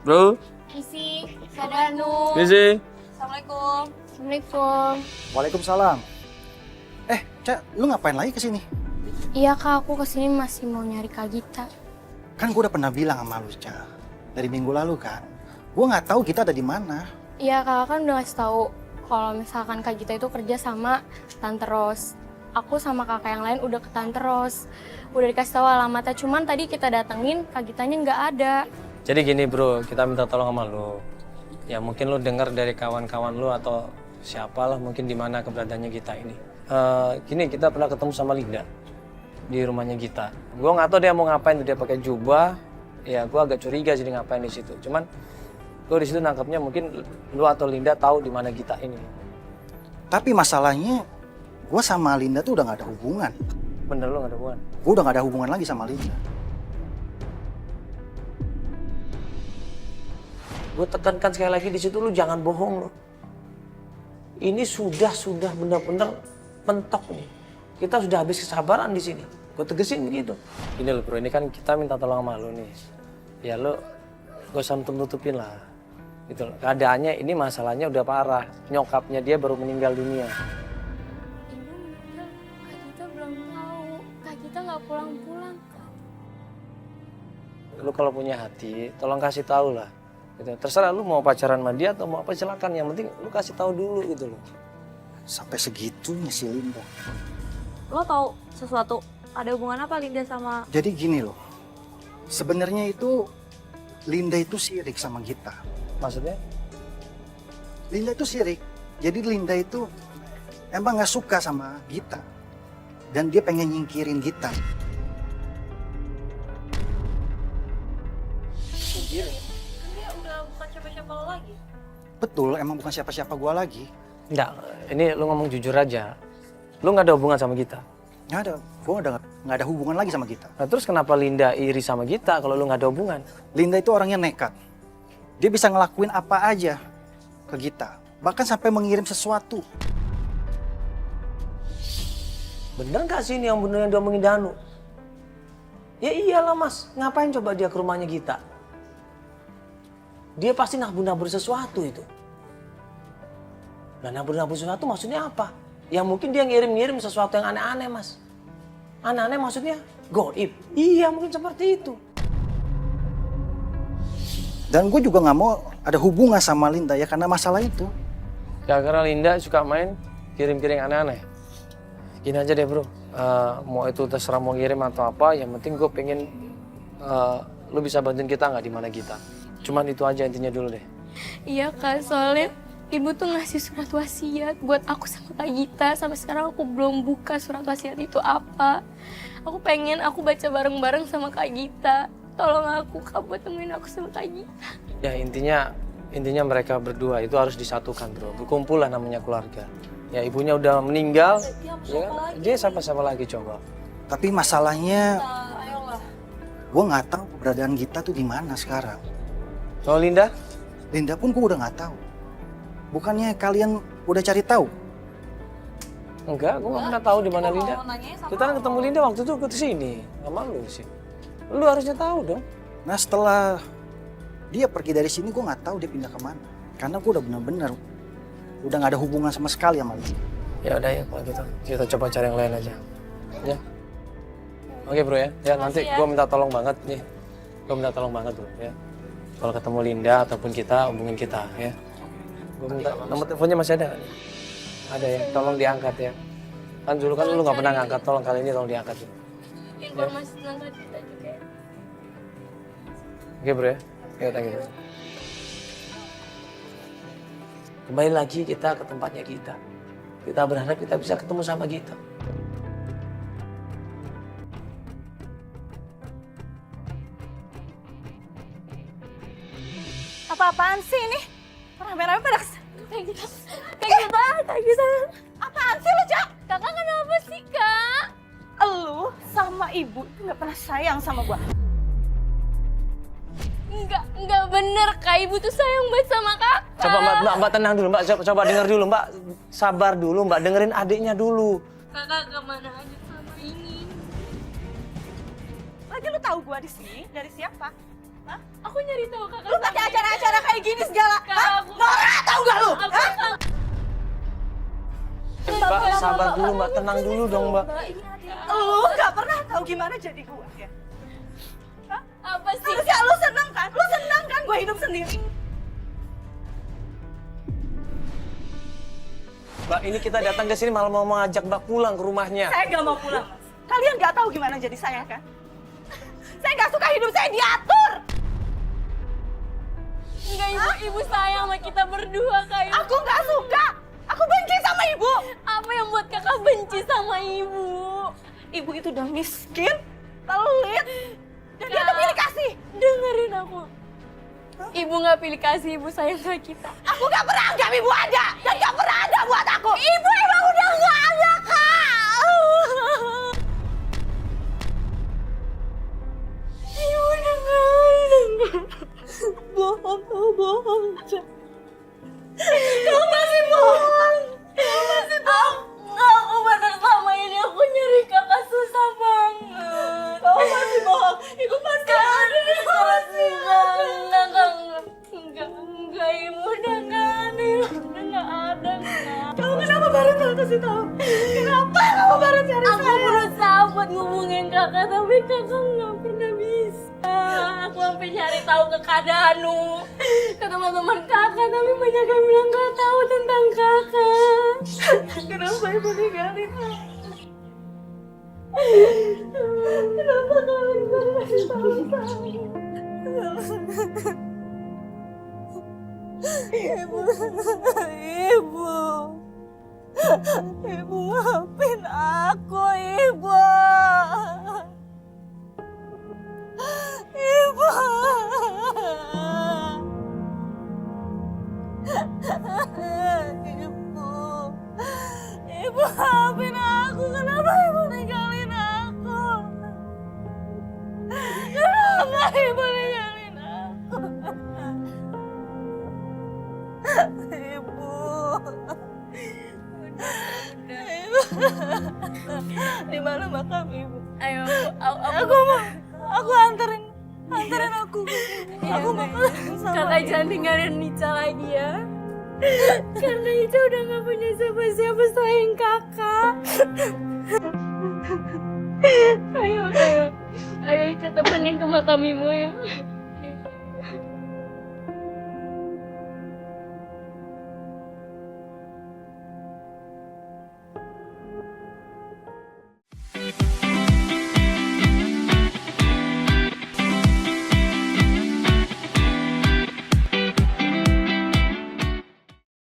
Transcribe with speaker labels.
Speaker 1: Bro.
Speaker 2: Isi, Sadanu.
Speaker 1: Isi.
Speaker 2: Assalamualaikum. Assalamualaikum.
Speaker 3: Waalaikumsalam. Ca, lu ngapain lagi kesini?
Speaker 2: Iya kak, aku kesini masih mau nyari Kak Gita.
Speaker 3: Kan gue udah pernah bilang sama lu, Ca. Dari minggu lalu kan. Gue nggak tahu kita ada di mana.
Speaker 2: Iya kakak kan udah ngasih tahu kalau misalkan Kak Gita itu kerja sama Tante Ros. Aku sama kakak yang lain udah ke Tante Ros. Udah dikasih tahu alamatnya, cuman tadi kita datengin Kak Gitanya nggak ada.
Speaker 1: Jadi gini bro, kita minta tolong sama lu. Ya mungkin lu dengar dari kawan-kawan lu atau siapalah mungkin di mana keberadaannya Gita ini. Gini, kita pernah ketemu sama Linda di rumahnya Gita. Gue nggak tahu dia mau ngapain tuh, dia pakai jubah. Ya gue agak curiga sih dia ngapain di situ. Cuman gue di situ nangkapnya mungkin lu atau Linda tahu di mana Gita ini.
Speaker 3: Tapi masalahnya, gue sama Linda tuh udah nggak ada hubungan.
Speaker 1: Bener lu nggak ada hubungan?
Speaker 3: Gue udah nggak ada hubungan lagi sama Linda.
Speaker 1: Gue tekankan sekali lagi di situ, lu jangan bohong lu. Ini sudah benar-benar mentok nih. Kita sudah habis kesabaran di sini. Gue tegesin begitu. Ini loh bro, ini kan kita minta tolong sama lu nih. Ya lu gak usah nutup-nutupin lah. Gitu loh. Keadaannya ini masalahnya udah parah. Nyokapnya dia baru meninggal dunia.
Speaker 2: Ibu meninggal, Kak Gita belum tahu. Kak Gita nggak pulang-pulang.
Speaker 1: Lu kalau punya hati, tolong kasih tahu lah. Gitu. Terserah lu mau pacaran sama dia atau mau apa silakan. Yang penting lu kasih tahu dulu gitu loh.
Speaker 3: Sampai segitunya si Linda.
Speaker 4: Lo tahu sesuatu? Ada hubungan apa Linda sama...
Speaker 3: Jadi gini loh. Sebenarnya itu Linda itu sirik sama Gita.
Speaker 1: Maksudnya?
Speaker 3: Linda itu sirik. Jadi Linda itu emang nggak suka sama Gita. Dan dia pengen nyingkirin Gita.
Speaker 4: Dia udah bukan siapa-siapa lo lagi.
Speaker 3: Betul, emang bukan siapa-siapa gua lagi.
Speaker 1: Enggak, ini lu ngomong jujur aja. Lu nggak ada hubungan sama Gita.
Speaker 3: Nggak ada, gua udah nggak ada hubungan lagi sama Gita.
Speaker 1: Nah terus kenapa Linda iri sama Gita kalau lu nggak ada hubungan?
Speaker 3: Linda itu orangnya nekat. Dia bisa ngelakuin apa aja ke Gita. Bahkan sampai mengirim sesuatu.
Speaker 1: Bener nggak sih ini yang bener yang diomongin Danu? Ya iyalah mas, ngapain coba dia ke rumahnya Gita? Dia pasti nabur-nabur sesuatu itu. Nah nabur-nabur sesuatu maksudnya apa? Ya mungkin dia ngirim-ngirim sesuatu yang aneh-aneh mas. Aneh-aneh maksudnya goib. Iya mungkin seperti itu.
Speaker 3: Dan gue juga nggak mau ada hubungan sama Linda ya karena masalah itu.
Speaker 1: Ya karena Linda suka main kirim-kirim aneh-aneh. Gini aja deh bro, mau itu terserah mau ngirim atau apa, yang penting gue pengen lu bisa bantuin kita nggak di mana kita. Cuman itu aja intinya dulu deh.
Speaker 2: Iya kak, soalnya ibu tuh ngasih surat wasiat buat aku sama Kak Gita. Sampai sekarang aku belum buka surat wasiat itu apa. Aku pengen aku baca bareng-bareng sama Kak Gita. Tolong aku kak buat temuin aku sama Kak Gita.
Speaker 1: Ya intinya mereka berdua itu harus disatukan bro. Berkumpul lah namanya keluarga. Ya ibunya udah meninggal, ya, dia siapa-siapa lagi coba.
Speaker 3: Tapi masalahnya
Speaker 4: Ayolah.
Speaker 3: gue nggak tahu keberadaan Gita tuh di mana sekarang.
Speaker 1: Kalau Linda?
Speaker 3: Linda pun gue udah nggak tahu. Bukannya kalian udah cari tahu?
Speaker 1: Enggak, gue nggak pernah tahu di mana Linda.
Speaker 4: Mau nanya sama
Speaker 1: Kita kan ketemu Linda waktu itu ke sini, sama lu sih. Lu harusnya tahu dong.
Speaker 3: Nah setelah dia pergi dari sini gue nggak tahu dia pindah kemana. Karena gue udah bener-bener udah nggak ada hubungan sama sekali sama dia.
Speaker 1: Ya udah ya kalau gitu, kita coba cari yang lain aja. Ya. Oke bro ya, ya nanti gue minta tolong banget nih. Gue minta tolong banget bro ya. Kalau ketemu Linda ataupun kita, hubungin kita ya. Gue minta, nomor teleponnya masih ada nggak? Ada ya, tolong diangkat ya. Kan dulu kan lu nggak pernah ngangkat, tolong kali ini tolong diangkat. Ya.
Speaker 2: Informasi tentang Kak Gita juga.
Speaker 1: Oke bro ya, ya thank you. Kembali lagi kita ke tempatnya kita. Kita berharap kita bisa ketemu sama Gita.
Speaker 4: Apa-apaan sih ini? Rame-rame pada
Speaker 2: Kak Gita, Kak Gita, Kak Gita.
Speaker 4: Apaan sih lo, Cak?
Speaker 2: Kakak kenapa sih kak?
Speaker 4: Lu sama ibu itu gak pernah sayang sama gua.
Speaker 2: Enggak bener kak, ibu tuh sayang banget sama kakak.
Speaker 1: Coba mbak tenang dulu mbak, coba denger dulu mbak. Sabar dulu mbak, dengerin adiknya dulu.
Speaker 2: Kakak kemana aja sama ini?
Speaker 4: Lagi lu tahu gua di sini dari siapa?
Speaker 2: Aku nyari tahu kakak.
Speaker 5: Lu pakai acara-acara kayak gini segala. Hah? Norak tau gak lu? Hah?
Speaker 1: Mbak, sabar dulu Mbak, tenang dulu dong Mbak.
Speaker 5: Lu gak pernah tahu gimana jadi gue ya?
Speaker 2: Apa sih?
Speaker 5: Harusnya lu seneng kan? Lu seneng kan gue hidup sendiri?
Speaker 1: Mbak, ini kita datang ke sini malah mau mengajak Mbak pulang ke rumahnya.
Speaker 5: Saya gak mau pulang, Mas. Kalian gak tahu gimana jadi saya kan? Saya gak suka hidup saya diatur.
Speaker 2: Enggak, ibu sayang sama kita berdua kayak.
Speaker 5: Aku gak suka. Aku benci sama ibu.
Speaker 2: Apa yang buat kakak benci sama ibu?
Speaker 5: Ibu itu udah miskin, pelit, dan dia tuh pilih kasih.
Speaker 2: Dengerin aku. Ibu nggak pilih kasih, ibu sayang sama kita.
Speaker 5: Aku gak pernah anggap ibu ada, dan gak pernah ada buat aku. Ibu emang udah gak ada, Kak.
Speaker 2: Ibu udah nggak ada.
Speaker 5: Bohong, kau bohong. Kau masih bohong. Kau masih bohong.
Speaker 2: Aku bener sama ini aku nyari kakak susah banget.
Speaker 5: Kau masih bohong. Ibu pasti ada di sini.
Speaker 2: Enggak, ibu udah nggak ada, ibu udah nggak ada.
Speaker 5: Kamu kenapa baru tahu kasih tahu? Kenapa kamu baru cari
Speaker 2: Aku
Speaker 5: saya?
Speaker 2: berusaha buat ngubungin kakak, tapi kakak nggak pernah bisa. Aku sampai nyari tahu ke Kak Danu, ke teman-teman kakak, tapi banyak yang bilang nggak tahu tentang kakak.
Speaker 5: Kenapa ibu ninggalin aku? Kenapa kalian baru kasih tahu saya? Ibu maafin aku, Ibu. Ibu. Ibu maafin aku. Kenapa ibu ninggalin aku? Kenapa ibu ninggalin aku? Ibu. Di mana makam ibu?
Speaker 2: Ayo,
Speaker 5: Aku anterin aku. Aku mau sama
Speaker 2: kakak jangan tinggalin Nica lagi ya. Karena Ica udah gak punya siapa-siapa selain kakak. Ayo Ica temenin ke makam ibu ya.